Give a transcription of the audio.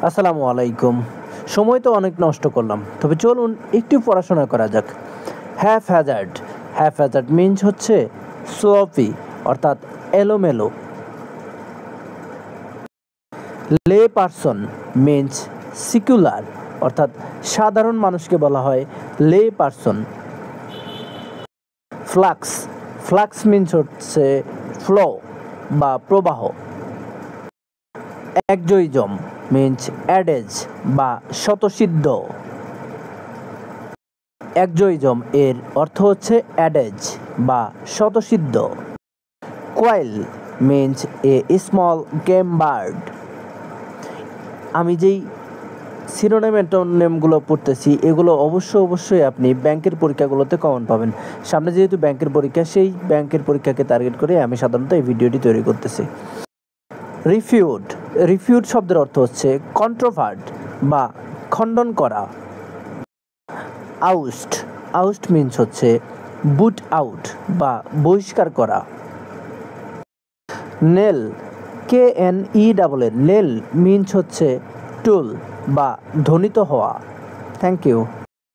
আসসালামু আলাইকুম। সময় তো অনেক নষ্ট করলাম, তবে চলুন একটু পড়াশোনা করা যাক। হ্যাফহ্যাজার্ড, হ্যাফহ্যাজার্ড মিন্স হচ্ছে স্লোপি, অর্থাৎ এলোমেলো। লে পারসন মিন্স সিকুলার, অর্থাৎ সাধারণ মানুষকে বলা হয় লে পারসন। ফ্লাক্স, ফ্লাক্স মিন্স হচ্ছে ফ্লো বা প্রবাহ। একজয়জম মিন্স অ্যাডেজ বা স্বতঃসিদ্ধ। একজয়জম এর অর্থ হচ্ছে অ্যাডেজ বা স্বতঃসিদ্ধ। কোয়েল means a small game bird. আমি যেই সিনোনিম অ্যান্টোনিমগুলো পড়তেছি এগুলো অবশ্যই আপনি ব্যাংকের পরীক্ষাগুলোতে কমন পাবেন। সামনে যেহেতু ব্যাংকের পরীক্ষা, সেই ব্যাংকের পরীক্ষাকে টার্গেট করে আমি সাধারণত এই ভিডিওটি তৈরি করতেছি। রিফিউট, রিফিউট শব্দের অর্থ হচ্ছে কন্ট্রোভার্ট বা খণ্ডন করা। আউস্ট, আউস্ট মিন্স হচ্ছে বুট আউট বা বহিষ্কার করা। নেল, KNEL, নেল মিন্স হচ্ছে টুল বা ধ্বনিত হওয়া। Thank you.